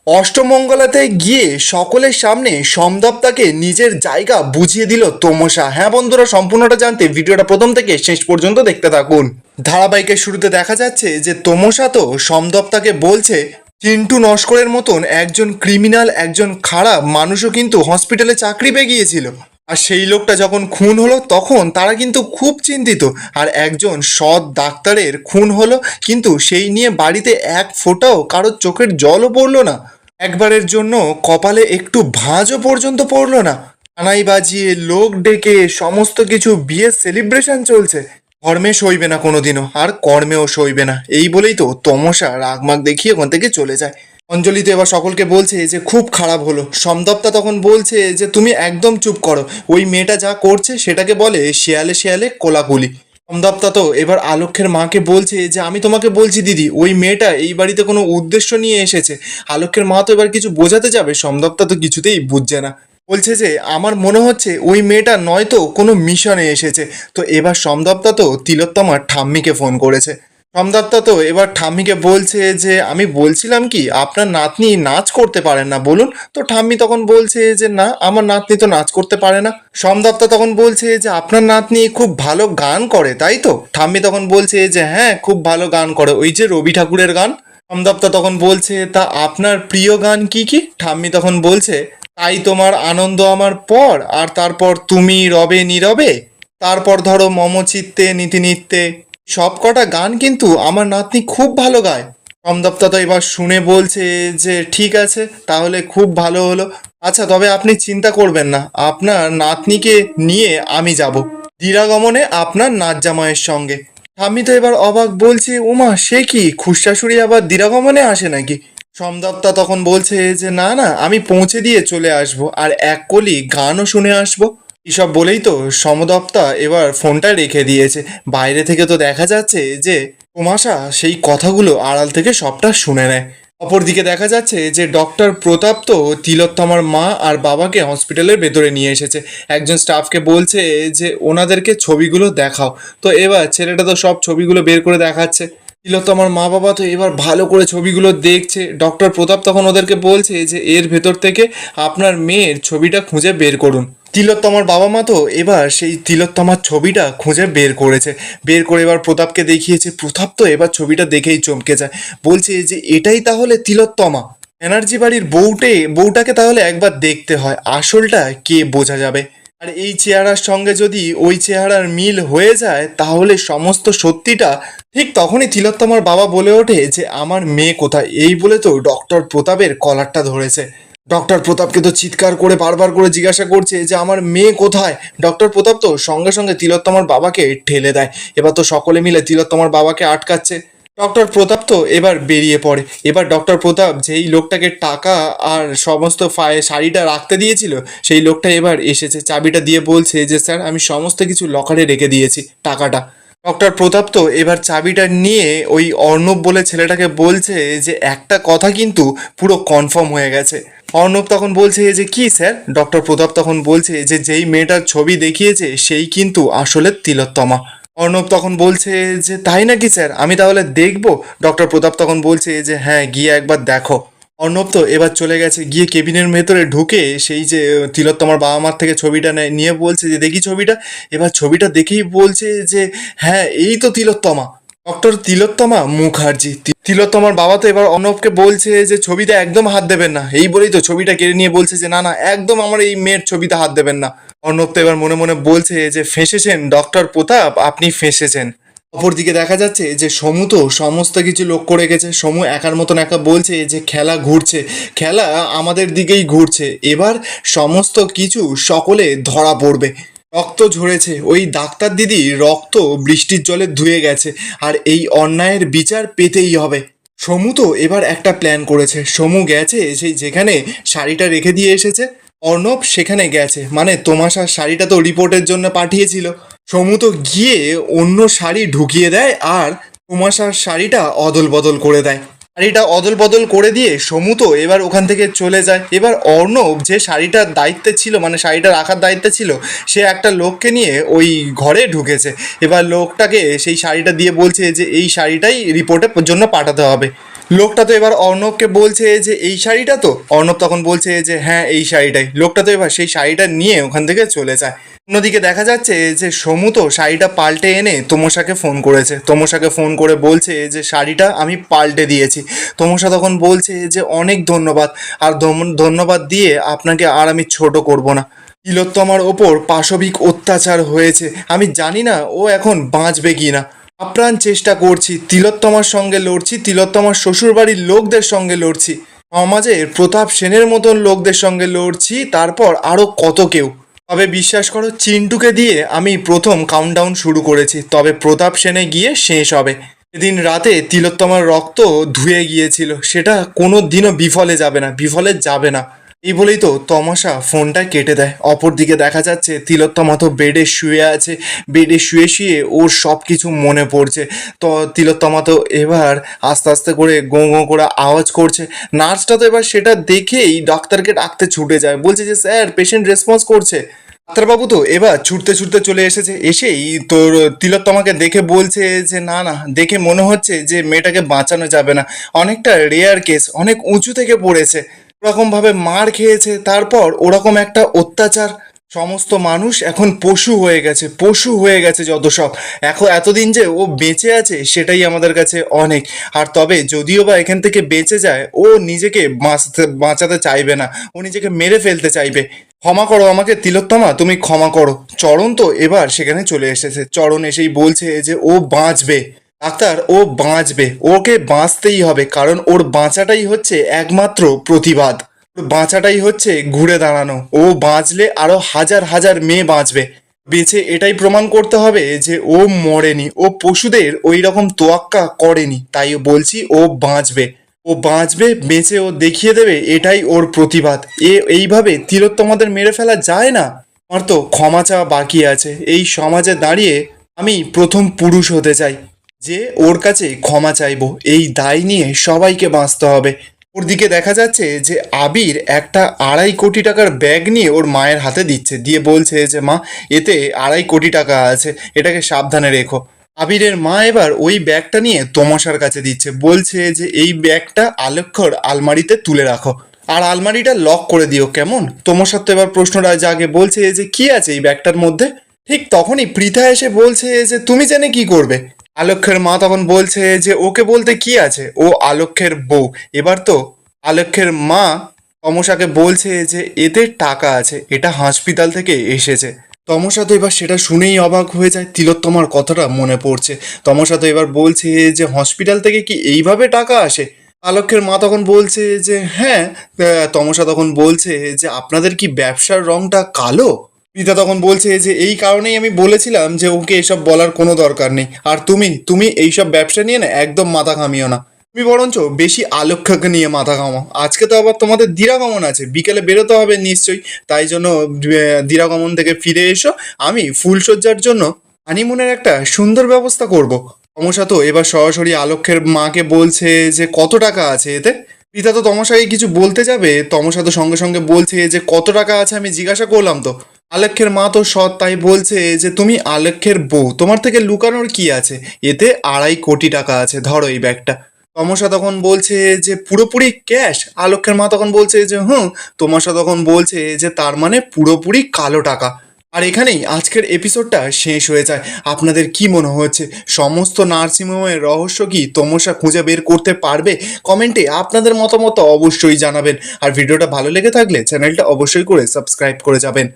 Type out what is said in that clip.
অষ্টমঙ্গলাতে গিয়ে সকলের সামনে সমদপ্তাকে নিজের জায়গা বুঝিয়ে দিল তমসা। হ্যাঁ বন্ধুরা, সম্পূর্ণটা জানতে ভিডিওটা প্রথম থেকে শেষ পর্যন্ত দেখতে থাকুন। ধারাবাহিকের শুরুতে দেখা যাচ্ছে যে তমসা তো সমদপ্তাকে বলছে চিন্টু নস্করের মতন একজন ক্রিমিনাল, একজন খারাপ মানুষও কিন্তু হসপিটালে চাকরি পেয়ে গিয়েছিল, আর সেই লোকটা যখন খুন হলো তখন তারা কিন্তু খুব চিন্তিত। আর একজন সৎ ডাক্তারের খুন হলো, কিন্তু সেই নিয়ে বাড়িতে এক ফোঁটাও কারোর চোখের জলও পড়লো না, একবারের জন্য কপালে একটু ভাঁজও পর্যন্ত পড়লো না। কানাই বাজিয়ে লোক ডেকে সমস্ত কিছু বিয়ের সেলিব্রেশন চলছে। ধর্মে সইবে না কোনোদিনও, আর কর্মেও সইবে না, এই বলেই তো তমসা রাগমাগ দেখিয়ে ওখান থেকে চলে যায়। অঞ্জলি তো এবার সকলকে বলছে যে খুব খারাপ হলো। সমদপ্তা তখন বলছে যে তুমি একদম চুপ করো, ওই মেয়েটা যা করছে সেটাকে বলে শেয়ালে শেয়ালে কোলাকুলি। সমদপ্তা তো এবার আলক্ষ্যের মাকে বলছে যে আমি তোমাকে বলছি দিদি, ওই মেয়েটা এই বাড়িতে কোনো উদ্দেশ্য নিয়ে এসেছে। আলক্ষ্যের মা তো এবার কিছু বোঝাতে যাবে, সমদপ্তা তো কিছুতেই বুঝছে না। বলছে যে আমার মনে হচ্ছে ওই মেয়েটা নয়তো কোনো মিশনে এসেছে। তো এবার সমদপ্তা তো তিলোত্তমার ঠাম্মিকে ফোন করেছে। সমদত্তা তো এবার ঠাম্মিকে বলছে যে আমি বলছিলাম কি আপনার নাতনি নাচ করতে পারেন না বলুন। তো ঠাম্মি তখন বলছে যে না, আমার নাতনি তো নাচ করতে পারে না। সমদত্তা তখন বলছে যে আপনার নাতনি খুব ভালো গান করে তাই তো। ঠাম্মি তখন বলছে যে হ্যাঁ, খুব ভালো গান করে, ওই যে রবি ঠাকুরের গান। সমদত্তা তখন বলছে তা আপনার প্রিয় গান কি কি। ঠাম্মি তখন বলছে তাই তোমার আনন্দ আমার পর, আর তারপর তুমি রবে নীরবে, তারপর ধরো মম চিত্তে নীতি নিত্যে, সব কটা গান কিন্তু আমার নাতনি খুব ভালো গায়। সমদপ্তা তো এবার শুনে বলছে যে ঠিক আছে, তাহলে খুব ভালো হলো। আচ্ছা, তবে আপনি চিন্তা করবেন না, আপনার নাতনিকে নিয়ে আমি যাব দিরাগমনে আপনার নাচ জামাইয়ের সঙ্গে। ঠাম্মি তো এবার অবাক, বলছে ওমা সে কি, খুশাশুড়ি আবার দিরাগমনে আসে নাকি। সমদপ্তা তখন বলছে যে না না, আমি পৌঁছে দিয়ে চলে আসব, আর এক কলি গানও শুনে আসবো। এসব বলেই তো সমদপ্তা এবার ফোনটা রেখে দিয়েছে। বাইরে থেকে তো দেখা যাচ্ছে যে কুমাশা সেই কথাগুলো আড়াল থেকে সবটা শুনে নেয়। অপরদিকে দেখা যাচ্ছে যে ডক্টর প্রতাপ তো তিলোত্তমার মা আর বাবাকে হসপিটালের ভেতরে নিয়ে এসেছে। একজন স্টাফকে বলছে যে ওনাদেরকে ছবিগুলো দেখাও। তো এবার ছেলেটা তো সব ছবিগুলো বের করে দেখাচ্ছে। তিলোত্তমার মা বাবা তো এবার ভালো করে ছবিগুলো দেখছে। ডক্টর প্রতাপ তখন ওদেরকে বলছে যে এর ভেতর থেকে আপনার মেয়ের ছবিটা খুঁজে বের করুন। তিলোত্তমার বাবা মা তো এবার সেই তিলোত্তমার ছবিটা খুঁজে বের করেছে। বের করে এবার প্রতাপকে দেখিয়েছে। প্রতাপ তো এবার ছবিটা দেখেই চমকে যায়, বলছে যে এটাই তাহলে তিলোত্তমা। ব্যানার্জি বাড়ির বউটাকে তাহলে একবার দেখতে হয়, আসলটা কে বোঝা যাবে। আর এই চেহারার সঙ্গে যদি ওই চেহারার মিল হয়ে যায় তাহলে সমস্ত সত্যিটা। ঠিক তখনই তিলোত্তমার বাবা বলে ওঠে যে আমার মেয়ে কোথায়, এই বলে তো ডক্টর প্রতাপের কলারটা ধরেছে। ডক্টর প্রতাপকে তো চিৎকার করে বারবার করে জিজ্ঞাসা করছে যে আমার মেয়ে কোথায়। ডক্টর প্রতাপ তো সঙ্গে সঙ্গে তিলোত্তমার বাবাকে ঠেলে দেয়। এবার তো সকলে মিলে তিলোত্তমার বাবাকে আটকাচ্ছে। ডক্টর প্রতাপ তো এবার বেরিয়ে পড়ে। এবার ডক্টর প্রতাপ যেই লোকটাকে টাকা আর সমস্ত শাড়িটা রাখতে দিয়েছিল, সেই লোকটা এবার এসেছে, চাবিটা দিয়ে বলছে যে স্যার আমি সমস্ত কিছু লকারে রেখে দিয়েছি, টাকাটা। ডক্টর প্রতাপ তো এবার চাবিটা নিয়ে ওই অর্ণব বলে ছেলেটাকে বলছে যে একটা কথা কিন্তু পুরো কনফার্ম হয়ে গেছে। অর্ণব তখন বলছে যে কি স্যার। ডক্টর প্রতাপ তখন বলছে যে যেই মেয়েটার ছবি দেখিয়েছে সেই কিন্তু আসলে তিলোত্তমা। অর্ণব তখন বলছে যে তাই নাকি স্যার, আমি তাহলে দেখবো। ডক্টর প্রতাপ তখন বলছে যে হ্যাঁ, গিয়ে একবার দেখো। অর্ণব তো এবার চলে গেছে, গিয়ে কেবিনের ভেতরে ঢুকে সেই যে তিলোত্তমার বাবা মার থেকে ছবিটা নিয়ে বলছে যে দেখি ছবিটা। এবার ছবিটা দেখেই বলছে যে হ্যাঁ, এই তো তিলোত্তমা, ডক্টর তিলোত্তমা মুখার্জি। তিলোত্তমার বাবা তো এবার অর্ণবকে বলছে যে ছবিতে একদম হাত দেবেন না, এই বলেই তো ছবিটা কেড়ে নিয়ে বলছে যে না না, একদম আমার এই মেয়ের ছবিতে হাত দেবেন না। অর্ণব তো এবার মনে মনে বলছে যে ফেঁসেছেন ডক্টর প্রতাপ, আপনি ফেঁসেছেন। অপরদিকে দেখা যাচ্ছে যে সমু তো সমস্ত কিছু লক্ষ্য রেখেছে। সমু একার মতন একা বলছে যে খেলা ঘুরছে, খেলা আমাদের দিকেই ঘুরছে, এবার সমস্ত কিছু সকলে ধরা পড়বে। রক্ত ঝরেছে, ওই ডাক্তার দিদি রক্ত বৃষ্টির জলে ধুয়ে গেছে, আর এই অন্যায়ের বিচার পেতেই হবে। সমু তো এবার একটা প্ল্যান করেছে। সমু গেছে সেই যেখানে শাড়িটা রেখে দিয়ে এসেছে, অর্ণব সেখানে গেছে, মানে তোমাশার শাড়িটা তো রিপোর্টের জন্য পাঠিয়েছিল। সমু তো গিয়ে অন্য শাড়ি ঢুকিয়ে দেয় আর তোমাশার শাড়িটা অদল বদল করে দেয়। শাড়িটা অদল বদল করে দিয়ে সমু তো এবার ওখান থেকে চলে যায়। এবার অর্ণব যে শাড়িটার দায়িত্বে ছিল, মানে শাড়িটা রাখার দায়িত্বে ছিল, সে একটা লোককে নিয়ে ওই ঘরে ঢুকেছে। এবার লোকটাকে সেই শাড়িটা দিয়ে বলছে যে এই শাড়িটাই রিপোর্টের জন্য পাঠাতে হবে। লোকটা তো এবার অর্ণবকে বলছে যে এই শাড়িটা তো, অর্ণব তখন বলছে যে হ্যাঁ এই শাড়িটাই। লোকটা তো এবার সেই শাড়িটা নিয়ে ওখান থেকে চলে যায়। অন্যদিকে দেখা যাচ্ছে যে সমু তো শাড়িটা পাল্টে এনে তমসাকে ফোন করেছে, তমসাকে ফোন করে বলছে যে শাড়িটা আমি পাল্টে দিয়েছি। তমসা তখন বলছে যে অনেক ধন্যবাদ, আর ধন্যবাদ দিয়ে আপনাকে আর আমি ছোট করব না। তিলোত্তমার ওপর পাশবিক অত্যাচার হয়েছে, আমি জানি না ও এখন বাঁচবে কি না। আপ্রাণ চেষ্টা করছি, তিলোত্তমার সঙ্গে লড়ছি, তিলোত্তমার শ্বশুরবাড়ির লোকদের সঙ্গে লড়ছি, সমাজের প্রতাপ সেনের মতন লোকদের সঙ্গে লড়ছি, তারপর আরও কত কেউ। তবে বিশ্বাস করো, চিন্টুকে দিয়ে আমি প্রথম কাউন্টডাউন শুরু করেছি, তবে প্রতাপ সেনে গিয়ে শেষ হবে। সেদিন রাতে তিলোত্তমার রক্ত ধুয়ে গিয়েছিল, সেটা কোনো দিনও বিফলে যাবে না, বিফলে যাবে না। এই বলেই তো তমাশা ফোনটা কেটে দেয়। অপরদিকে দেখা যাচ্ছে তিলোত্তমা তো বেডে শুয়ে আছে, বেডে শুয়ে শুয়ে ওর সব কিছু মনে পড়ছে। তো তিলোত্তমা তো এবার আস্তে আস্তে করে গোঁ গোঁ করে আওয়াজ করছে। নার্সটা তো এবার সেটা দেখেই ডাক্তারকে ডাকতে ছুটে যায়, বলছে যে স্যার পেশেন্ট রেসপন্স করছে। ডাক্তারবাবু তো এবার ছুটতে ছুটতে চলে এসেছে, এসেই তোর তিলোত্তমাকে দেখে বলছে যে না না, দেখে মনে হচ্ছে যে মেয়েটাকে বাঁচানো যাবে না, অনেকটা রেয়ার কেস, অনেক উঁচু থেকে পড়েছে, ওরকমভাবে মার খেয়েছে, তারপর ওরকম একটা অত্যাচার। সমস্ত মানুষ এখন পশু হয়ে গেছে, পশু হয়ে গেছে যত সব। এখন এতদিন যে ও বেঁচে আছে সেটাই আমাদের কাছে অনেক। আর তবে যদিও বা এখান থেকে বেঁচে যায়, ও নিজেকে বাঁচাতে চাইবে না, ও নিজেকে মেরে ফেলতে চাইবে। ক্ষমা করো আমাকে তিলোত্তমা, তুমি ক্ষমা করো। চরণ তো এবার সেখানে চলে এসেছে, চরণ এসেই বলছে যে ও বাঁচবে। ডাক্তার, ও বাঁচবে, ওকে বাঁচতেই হবে, কারণ ওর বাঁচাটাই হচ্ছে একমাত্র প্রতিবাদ, ওর বাঁচাটাই হচ্ছে ঘুরে দাঁড়ানো। ও বাঁচলে আরো হাজার হাজার মেয়ে বাঁচবে। বেঁচে এটাই প্রমাণ করতে হবে যে ও মরেনি, ও পশুদের ওই রকম তোয়াক্কা করেনি, তাই বলছি ও বাঁচবে, ও বাঁচবে, বেঁচে ও দেখিয়ে দেবে, এটাই ওর প্রতিবাদ। এইভাবে তিলোত্তমাদের মেরে ফেলা যায় না। আমার তো ক্ষমা চাওয়া বাকি আছে, এই সমাজে দাঁড়িয়ে আমি প্রথম পুরুষ হতে চাই যে ওর কাছে ক্ষমা চাইবো। এই দায় নিয়ে সবাইকে বাঁচতে হবে। ওর দিকে দেখা যাচ্ছে যে আবির একটা 2.5 কোটি টাকার ব্যাগ নিয়ে ওর মায়ের হাতে দিচ্ছে, দিয়ে বলছে যে মা, এতে 2.5 কোটি টাকা আছে, এটাকে সাবধানে রেখো। আবিরের মা এবার ওই ব্যাগটা নিয়ে তমাশার কাছে দিচ্ছে, বলছে যে এই ব্যাগটা আলেখ্যর আলমারিতে তুলে রাখো, আর আলমারিটা লক করে দিও, কেমন? তমসার তো এবার প্রশ্নটা জাগে, বলছে যে কি আছে এই ব্যাগটার মধ্যে। ঠিক তখনই পৃথা এসে বলছে যে তুমি জেনে কি করবে? আলেখ্যের মা তখন বলছে যে ওকে বলতে কি আছে, ও আলেখ্যের বউ। এবার তো আলেখ্যের মা তমসাকে বলছে যে এতে টাকা আছে, এটা হাসপাতাল থেকে এসেছে। তমসা তো এবার সেটা শুনেই অবাক হয়ে যায়, তিলোত্তমার কথাটা মনে পড়ছে। তমসা তো এবার বলছে যে হসপিটাল থেকে কি এইভাবে টাকা আসে? আলেখ্যের মা তখন বলছে যে হ্যাঁ। তমসা তখন বলছে যে আপনাদের কি ব্যবসার রংটা কালো? পিতা তখন বলছে যে এই কারণেই আমি বলেছিলাম যে ওকে এসব বলার কোনো দরকার নেই, আর তুমি এইসব ব্যবসা নিয়ে না একদম মাথা ঘামিও না, তুমি বরঞ্চ বেশি আলেখ্যকে নিয়ে মাথা ঘামাও। আজকে তো আবার তোমাদের দিরাগমন আছে, বিকেলে বেরোতে হবে নিশ্চয়ই, তাই জন্য দিরাগমন থেকে ফিরে এসো, আমি ফুলসজ্জার জন্য হানিমুনের একটা সুন্দর ব্যবস্থা করব। তমসা তো এবার সরাসরি আলেখ্যের মাকে বলছে যে কত টাকা আছে এতে। পিতা তো তমসাকে কিছু বলতে যাবে, তমসা তো সঙ্গে সঙ্গে বলছে যে কত টাকা আছে আমি জিজ্ঞাসা করলাম তো। আলেখ্যের মা তো সৎ, তাই বলছে যে তুমি আলেখ্যের বউ, তোমার থেকে লুকানোর কি আছে, এতে 2.5 কোটি টাকা আছে, ধরো এই ব্যাগটা। তমসা তখন বলছে যে পুরোপুরি ক্যাশ? আলেখ্যের মা তখন বলছে যে হুম। তমসা তখন বলছে যে তার মানে পুরোপুরি কালো টাকা। আর এখানেই আজকের এপিসোডটা শেষ হয়ে যায়। আপনাদের কি মনে হচ্ছে, সমস্ত নার্সিংহোমের রহস্য কি তমসা খুঁজে বের করতে পারবে? কমেন্টে আপনাদের মতামত অবশ্যই জানাবেন, আর ভিডিওটা ভালো লেগে থাকলে চ্যানেলটা অবশ্যই করে সাবস্ক্রাইব করে যাবেন।